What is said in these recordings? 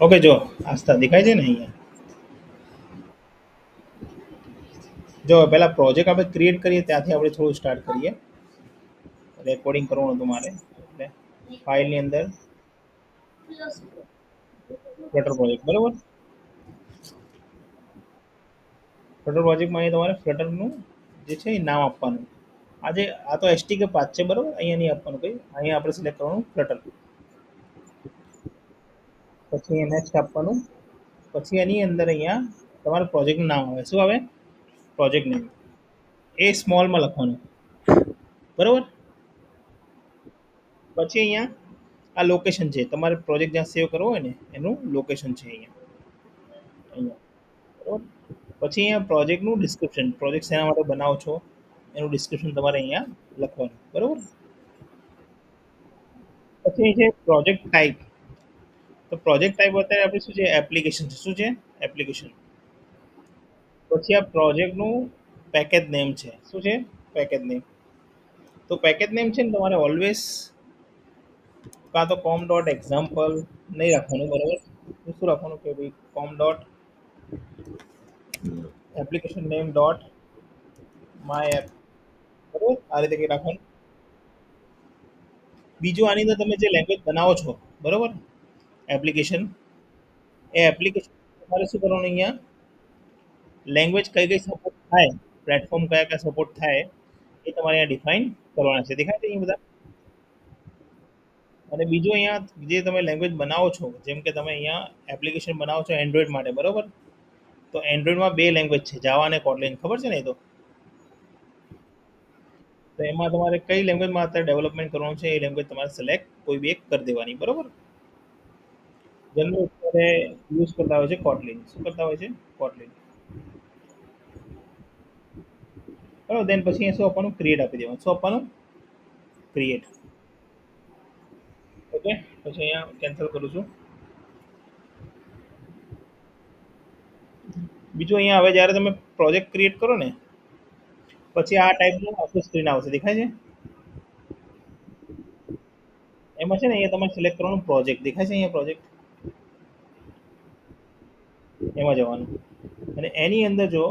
Okay, જો આસ્થા દેખાય છે ને અહીંયા. જો પહેલા પ્રોજેક્ટ આપણે ક્રિએટ કરીએ ત્યાંથી આપણે થોડું સ્ટાર્ટ કરીએ. રેકોર્ડિંગ કરવાનું હતું મારે એટલે ફાઇલની અંદર ફ્લટર પ્રોજેક્ટ, બરાબર. ફ્લટર પ્રોજેક્ટમાં અહીંયા તમારે ફ્લટરનું જે છે એ નામ આપવાનું. આજે આ તો એસટીકે પાથ છે, બરાબર. અહીંયા નહીં આપવાનું કંઈ. અહીંયા આપણે સિલેક્ટ કરવાનું ફ્લટર, પછી નેક્સ્ટ આપવાનું. પછી એની અંદર અહીંયા તમારા પ્રોજેક્ટનું નામ આવે. શું આવે? Project name. એ સ્મોલમાં લખવાનું, બરાબર. પછી અહીંયા આ લોકેશન છે, તમારે પ્રોજેક્ટ જ્યાં સેવ કરવો હોય ને એનું લોકેશન છે અહીંયા. અહીંયા, બરાબર. પછી અહીંયા પ્રોજેક્ટનું ડિસ્ક્રિપ્શન, પ્રોજેક્ટ શેના માટે બનાવો છો એનું ડિસ્ક્રિપ્શન તમારે અહીંયા લખવાનું, બરાબર. પછી અહીં છે પ્રોજેક્ટ ટાઈપ. તો પ્રોજેક્ટ ટાઈપ અત્યારે આપણે શું છે? એપ્લિકેશન છે. શું છે? એપ્લિકેશન. પછી આ પ્રોજેક્ટનું પેકેજ નેમ છે. શું છે? Package name. તો પેકેજ નેમ છે ને તમારે ઓલવેઝ કાં તો કોમ ડોટ એક્ઝામ્પલ નહીં રાખવાનું, બરાબર. તો શું રાખવાનું કે ભાઈ કોમ dot application name dot my app, બરાબર. આ રીતે કંઈ રાખવાનું. બીજું આની અંદર તમે જે લેંગ્વેજ બનાવો છો, બરાબર, એપ્લિકેશન, એ એપ્લિકેશન તમારે શું કરવાનું અહીંયા લેંગ્વેજ કઈ કઈ સપોર્ટ થાય, પ્લેટફોર્મ કયા કયા સપોર્ટ થાય એ તમારે અહીંયા ડિફાઇન કરવાના છે. દેખાય છે અહીં બધા. અને બીજું અહીંયા જે તમે લેંગ્વેજ બનાવો છો, જેમ કે તમે અહીંયા એપ્લિકેશન બનાવો છો એન્ડ્રોઈડ માટે, બરાબર. તો એન્ડ્રોઈડમાં બે લેંગ્વેજ છે, જાવા અને કોટલિન. ખબર છે ને? એ તો એમાં તમારે કઈ લેંગ્વેજમાં અત્યારે ડેવલપમેન્ટ કરવાનું છે એ લેંગ્વેજ તમારે સિલેક્ટ કોઈ બી એક કરી દેવાની, બરાબર. જનરલ અત્યારે યુઝ કરતા હોય છે કોટલિન. શું કરતા હોય છે? કોટલિન, બરાબર. દેન પછી શું આપવાનું? ક્રિએટ આપી દેવાનું. શું આપવાનું? ક્રિએટ. ઓકે. પછી અહીંયા કેન્સલ કરું છું. બીજું અહીંયા હવે જ્યારે તમે પ્રોજેક્ટ ક્રિએટ કરો ને પછી આ ટાઈપનું આખું સ્ક્રીન આવશે. દેખાય છે? એમાં છે ને અહીંયા તમારે સિલેક્ટ કરવાનું પ્રોજેક્ટ. દેખાય છે અહીંયા પ્રોજેક્ટ? એમાં જવાનું. અને એની અંદર જો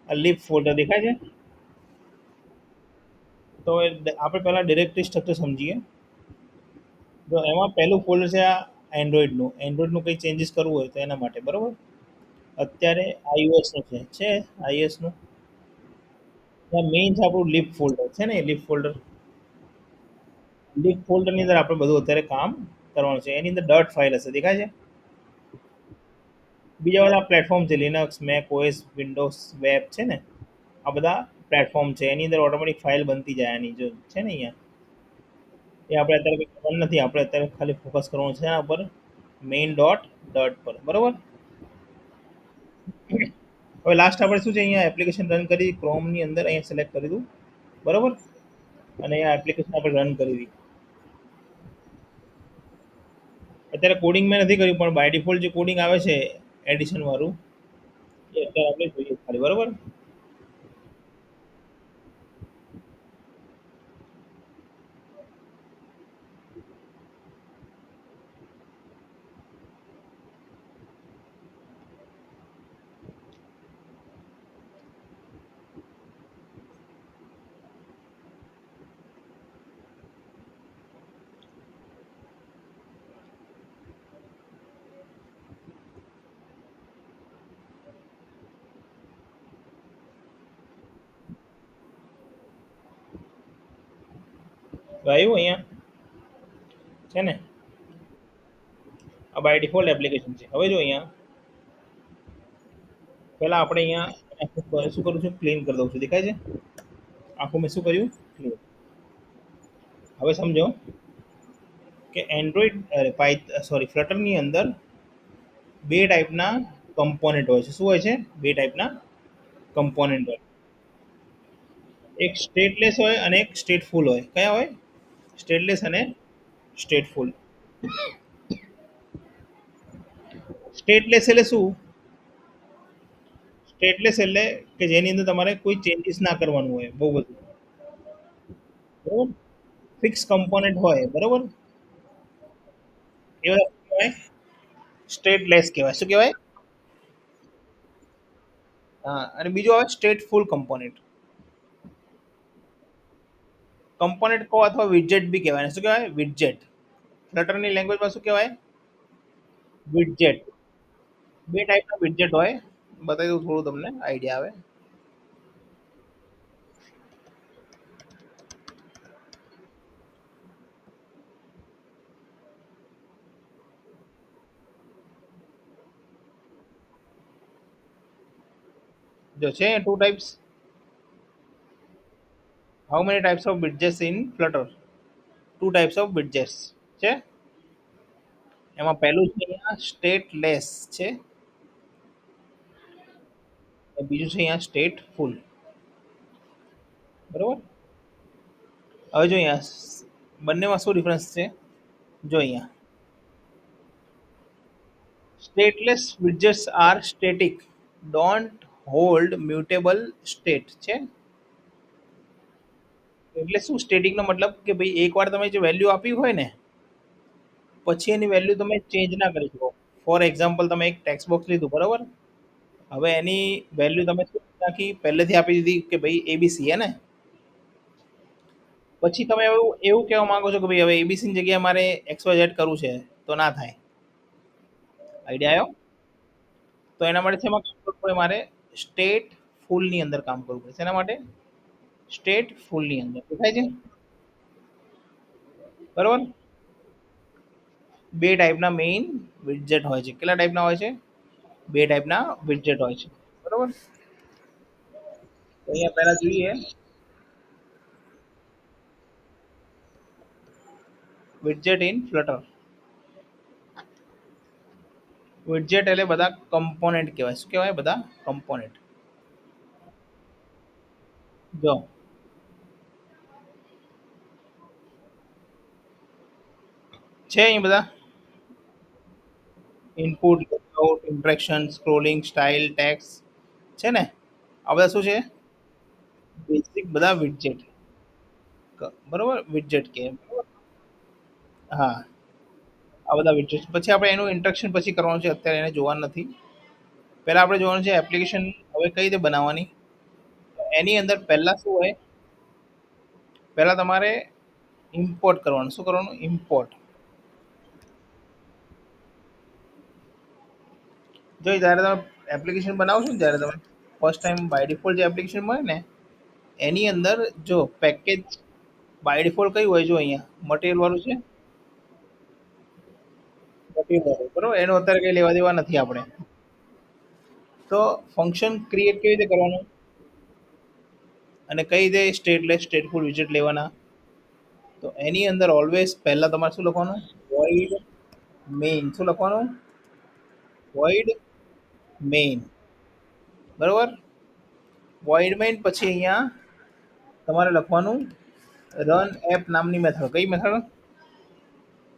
આ લીપ ફોલ્ડર દેખાય છે, તો આપણે પહેલાં ડિરેક્ટરી સ્ટ્રક્ચર સમજીએ. તો એમાં પહેલું ફોલ્ડર છે આ એન્ડ્રોઈડનું. એન્ડ્રોઈડનું કંઈ ચેન્જીસ કરવું હોય તો એના માટે, બરાબર. અત્યારે આઈઓએસનું છે આઈએસનું. ત્યાં મેઇન છે આપણું લીપ ફોલ્ડર છે ને, લીપ ફોલ્ડર. લીપ ફોલ્ડરની અંદર આપણે બધું અત્યારે કામ કરવાનું છે. એની અંદર ડોટ ફાઇલ હશે. દેખાય છે? બીજા બધા પ્લેટફોર્મ છે, Linux, Mac OS, Windows, web છે ને, આ બધા પ્લેટફોર્મ છે. એની અંદર ઓટોમેટિક ફાઇલ બનતી જાય આની જો છે ને અહીંયા. એ આપણે અત્યારે કંઈ કરવાનું નથી. આપણે અત્યારે ખાલી ફોકસ કરવાનું છે એના ઉપર, મેઇન ડોટ ડોટ પર, બરાબર. હવે લાસ્ટ આપણે શું છે? અહીંયા એપ્લિકેશન રન કરી ક્રોમની અંદર અહીંયા સિલેક્ટ કરી દઉં, બરાબર. અને આ એપ્લિકેશન આપણે રન કરી દીધી. અત્યારે કોડિંગ મેં નથી કર્યું, પણ બાય ડિફોલ્ટ જે કોડિંગ આવે છે એડિશન વાળું એ અત્યારે આપણે જોઈએ ખાલી, બરાબર. તો આવ્યું અહીંયા છે ને, આ બાય ડિફોલ્ટ એપ્લિકેશન છે. હવે જો અહીંયા પહેલાં આપણે અહીંયા શું કરું છું? ક્લીન કરી દઉં છું. દેખાય છે? આખું મેં શું કર્યું? ક્લીન. હવે સમજો કે એન્ડ્રોઈડ અરે સોરી ફ્લટરની અંદર બે ટાઈપના કમ્પોનેન્ટ હોય છે. શું હોય છે? બે ટાઈપના કમ્પોનેન્ટ હોય. એક સ્ટેટલેસ હોય અને એક સ્ટેટફુલ હોય. કયા હોય? સ્ટેટલેસ અને સ્ટેટફુલ. સ્ટેટલેસ એટલે શું? સ્ટેટલેસ એટલે કે જેની અંદર તમારે કોઈ ચેન્જીસ ના કરવાનું હોય, બહુ બધું, બરાબર. ફિક્સ કમ્પોનેન્ટ હોય, બરાબર. એ બધા શું કહેવાય? સ્ટેટલેસ કહેવાય. શું કહેવાય? હા, અને બીજું આવે સ્ટેટફુલ કમ્પોનેન્ટ. કમ્પોનેન્ટ કહો અથવા વિડજેટ બી કહેવાય. શું કહેવાય? વિડજેટ. ફ્લટરની લેંગ્વેજમાં શું કહેવાય? વિડજેટ. બે ટાઈપના વિડજેટ હોય. બતાવી દઉં થોડું તમને આઈડિયા આવે. જો છે two types. How many types of widgets in Flutter? Two types of widgets છે. એમાં પહેલું છે અહીંયા સ્ટેટલેસ છે, અને બીજું છે અહીંયા સ્ટેટ ફૂલ. બરોબર. હવે જો અહીંયા બંનેમાં શું ડિફરન્સ છે? જો અહીંયા stateless widgets are static, don't hold mutable state છે. એટલે શું સ્ટેટિક નો મતલબ કે ભાઈ એકવાર તમે જે વેલ્યુ આપી હોય ને, પછી એની વેલ્યુ તમે ચેન્જ ના કરી શકો. ફોર એક્ઝામ્પલ તમે એક ટેક્સ્ટ બોક્સ લીધું, બરોબર. હવે એની વેલ્યુ તમે શું નાખી, પહેલેથી આપી દીધી કે ભાઈ એબીસી હે ને. પછી તમે એવું એવું કહેવા માંગો છો કે ભાઈ હવે એબીસી ની જગ્યાએ મારે એક્સ વાય ઝેડ કરવું છે, તો ના થાય. આઈડિયા આવ્યો? તો એના માટે શેમાં કામ કરવું પડે મારે? સ્ટેટ ફૂલ ની અંદર કામ કરવું પડે. એના માટે સ્ટેટ ફૂલ ની અંદર દેખાય છે. બરોબર. બે ટાઈપના મેઇન વિડજેટ હોય છે. કેટલા ટાઈપના હોય છે? બે ટાઈપના વિડજેટ હોય છે. બરોબર. તો અહીંયા પહેલા જોઈએ વિડજેટ ઇન ફ્લટર. વિડજેટ એટલે બધા કમ્પોનેન્ટ કહેવાય. શું કહેવાય? બધા કમ્પોનેન્ટ. જો છે અહીં બધા input, layout, interaction, scrolling, style, tax છે ને. આ બધા શું છે? બેસિક બધા વિડજેટ. બરોબર, વિડજેટ કે બરોબર? હા, આ બધા વિડજેટ. પછી આપણે એનું ઇન્ટરેક્શન પછી કરવાનું છે, અત્યારે એને જોવાનું નથી. પહેલા આપણે જોવાનું છે એપ્લિકેશન હવે કઈ રીતે બનાવવાની. એની અંદર પહેલા શું હોય? પહેલા તમારે ઇમ્પોર્ટ કરવાનું. શું કરવાનું? ઇમ્પોર્ટ. જો જ્યારે તમે એપ્લિકેશન બનાવો છો ને, જ્યારે તમે ફર્સ્ટ ટાઈમ બાય ડિફોલ્ટ જે એપ્લિકેશન મળે ને, એની અંદર જો પેકેજ બાય ડિફોલ્ટ કયું હોય? જો અહીંયા મટીરિયલ વાળું છે. મટીરિયલ વાળું, બરોબર. એનું અત્યારે કઈ લેવા દેવા નથી આપણે. તો ફંક્શન ક્રિએટ કેવી રીતે કરવાનું, અને કઈ રીતે સ્ટેટલેસ સ્ટેટફુલ વિઝિટ લેવાના? તો એની અંદર ઓલવેઝ પહેલા તમારે શું લખવાનું? Void main. શું લખવાનું? Void main. બરોબર. વોઇડ મેઇન પછી અહીંયા તમારે લખવાનું રન એપ નામની મેથડ. કઈ method?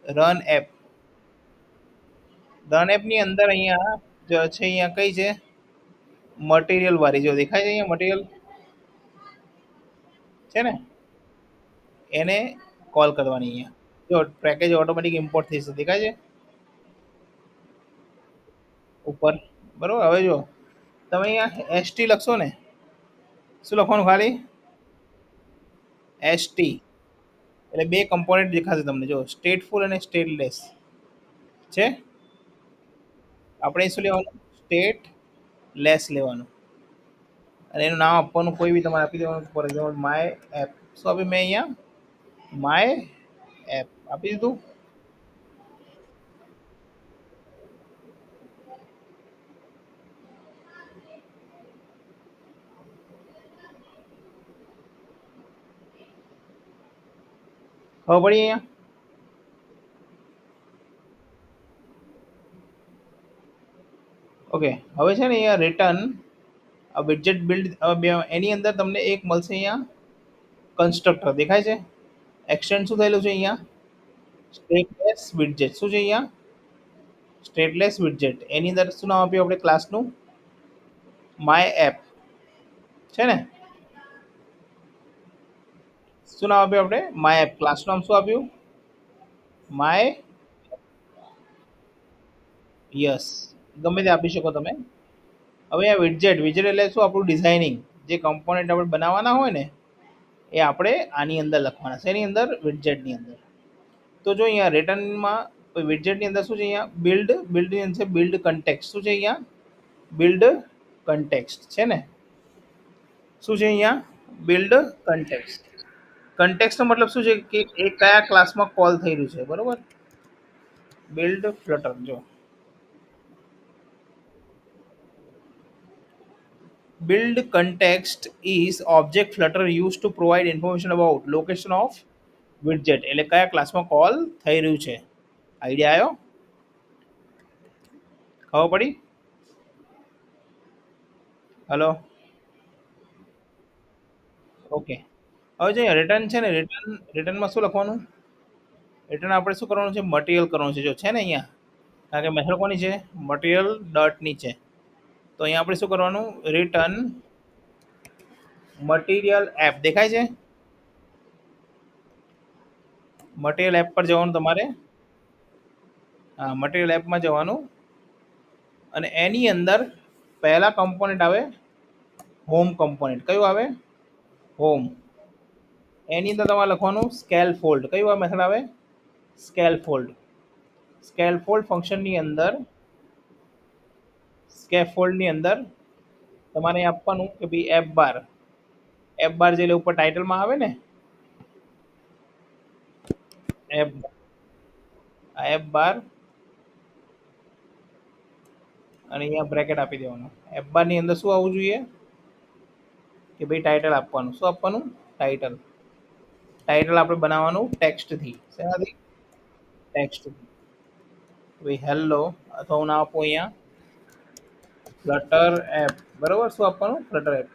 Run app. Run app ની અંદર અહીંયા જે છે, અહીંયા કઈ છે? મટીરિયલ વાળી. જો દેખાય છે અહીંયા મટીરિયલ છે ને, એને કોલ કરવાની અહીંયા. જો પેકેજ ઓટોમેટિક ઇમ્પોર્ટ થઈ જશે. દેખાય છે ઉપર? બરોબર. હવે જો તમે અહીંયા એસટી લખશો ને, શું લખવાનું ખાલી? એસટી. એટલે બે કમ્પોનેન્ટ દેખાશે તમને. જો સ્ટેટફુલ અને સ્ટેટલેસ છે. આપણે શું લેવાનું? સ્ટેટ લેસ લેવાનું. અને એનું નામ આપવાનું કોઈ બી તમારે આપી દેવાનું. For example my app. શું આપ્યું મેં અહીંયા? માય એપ આપી દીધું. ખબર પડી અહીંયા? ઓકે. હવે છે ને અહીંયા રિટર્ન વિડજેટ બિલ્ડ. એની અંદર તમને એક મળશે અહીંયા કન્સ્ટ્રક્ટર. દેખાય છે? એક્સટેન્ડ શું થયેલું છે અહીંયા? સ્ટેટલેસ વિડજેટ. શું છે અહીંયા? સ્ટેટલેસ વિડજેટ. એની અંદર શું નામ આપ્યું આપણે ક્લાસનું? માય એપ છે ને. શું નામ આપ્યું આપણે? My app. ક્લાસનું નામ શું આપ્યું? માય. યસ, ગમે તે આપી શકો તમે. હવે આ વિડજેટ વિડજેટ એટલે શું? આપણું ડિઝાઇનિંગ, જે કમ્પોનન્ટ આપણે બનાવવાના હોય ને એ આપણે આની અંદર લખવાના છે, એની અંદર વિડજેટની અંદર. તો જો અહીંયા રિટર્નમાં વિડજેટની અંદર શું છે? અહીંયા બિલ્ડની અંદર છે બિલ્ડ કન્ટેક્ટ. શું છે અહીંયા? બિલ્ડ કન્ટેક્સ્ટ છે ને? શું છે અહીંયા? Build context. કન્ટેક્સ્ટનો મતલબ શું છે કે એ કયા ક્લાસમાં કોલ થઈ રહ્યું છે, બરોબર? બિલ્ડ ફ્લટર જો build context is object flutter used to provide information about location of widget, એટલે કયા ક્લાસમાં કોલ થઈ રહ્યું છે. આઈડિયા આવ્યો? ખબર પડી? હલો? ઓકે. હવે જો રિટર્ન છે ને, રિટર્નમાં શું લખવાનું? રિટર્ન આપણે શું કરવાનું છે? મટીરિયલ કરવાનું છે. જો છે ને અહીંયા, કારણ કે મેથડ કોની છે? મટીરિયલ ડોટની છે. તો અહીંયા આપણે શું કરવાનું? રિટર્ન મટીરિયલ એપ દેખાય છે? મટીરિયલ એપ પર જવાનું તમારે. હા, મટીરિયલ એપમાં જવાનું અને એની અંદર પહેલા કમ્પોનેન્ટ આવે હોમ કમ્પોનેન્ટ. કયું આવે? હોમ. એની અંદર તમારે લખવાનું સ્કેલ ફોલ્ડ. કયું આ મેથડ આવે? Scale fold. સ્કેલ ફોલ્ડ ફંક્શનની અંદર, સ્કેફોલ્ડની અંદર તમારે અહીં આપવાનું કે ભાઈ એફ બાર. એફ બાર જે ઉપર ટાઇટલમાં આવે ને, એફ એફ બાર અને અહીંયા બ્રેકેટ આપી દેવાનું. એફ બારની અંદર શું આવવું જોઈએ? કે ભાઈ ટાઇટલ આપવાનું. શું આપવાનું? ટાઇટલ. ટાઇટલ આપણે બનાવવાનું ટેક્સ્ટથી. શેનાથી? ટેક્સ્ટથી. ભાઈ હેલો, અથવા હું ના આપું અહીંયા ફ્લટર એપ. બરોબર? શું આપવાનું? Flutter app.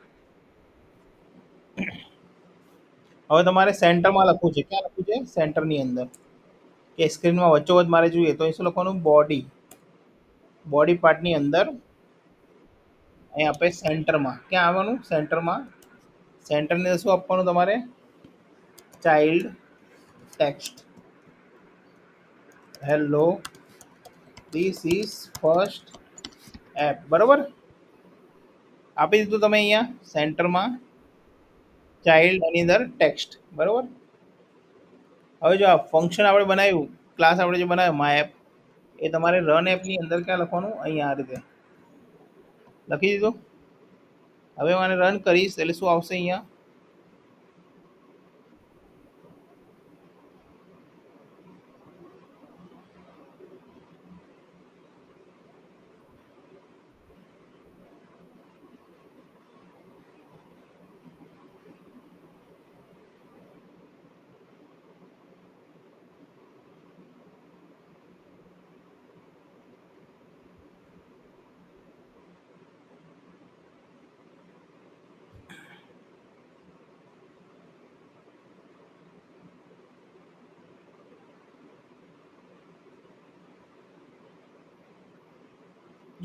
હવે તમારે સેન્ટરમાં લખવું છે. ક્યાં લખવું છે? સેન્ટરની અંદર. કે સ્ક્રીનમાં વચ્ચોવચ મારે જોઈએ તો અહીં શું લખવાનું? બોડી. બોડી પાર્ટની અંદર અહીં આપણે સેન્ટરમાં. ક્યાં આવવાનું? સેન્ટરમાં. સેન્ટરની અંદર શું આપવાનું તમારે? Child text. Hello, this is first app. બરોબર? આપી દીધું તમે અહીંયા સેન્ટરમાં ચાઇલ્ડ એની અંદર ટેક્સ્ટ. બરોબર? હવે જો આ ફંક્શન આપણે બનાવ્યું, ક્લાસ આપણે જે બનાવ્યો માય એપ, એ તમારે રન એપની અંદર ક્યાં લખવાનું? અહીંયા આ રીતે લખી દીધું. હવે મને રન કરીશ એટલે શું આવશે? અહીંયા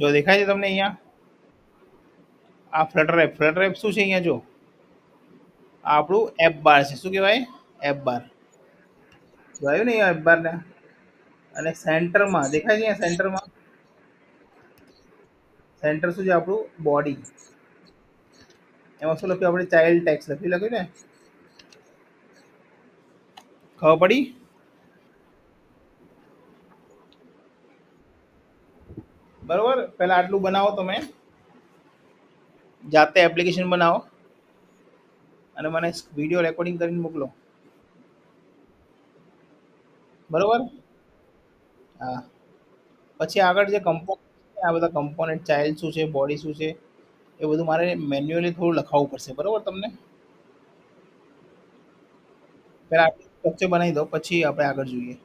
જો દેખાય છે તમને? અહીંયા આ ફ્લટર એપ. ફ્લટર એપ શું છે? અહીંયા જો આ આપણું એપ બાર છે. શું કહેવાય? એપ બાર. જોયું ને અહીંયા એપ બાર ને? અને સેન્ટરમાં દેખાય છે? અહીંયા સેન્ટરમાં સેન્ટર શું છે? આપણું બોડી. એમાં શું લખ્યું? આપણે ચાઇલ્ડ ટેક્સ લખ્યું ને? ખબર પડી? બરોબર? પહેલા આટલું બનાવો તમે, જાતે એપ્લિકેશન બનાવો અને મને વિડીયો રેકોર્ડિંગ કરીને મોકલો. બરોબર? હા. પછી આગળ જે કમ્પોનન્ટ છે, આ બધા કમ્પોનન્ટ ચાઇલ્ડ શું છે, બોડી શું છે, એ બધું મારે મેન્યુઅલી થોડું લખાવવું પડશે. બરોબર? તમને પહેલા આટલું સ્ટ્રક્ચર બનાવી દો, પછી આપણે આગળ જોઈએ.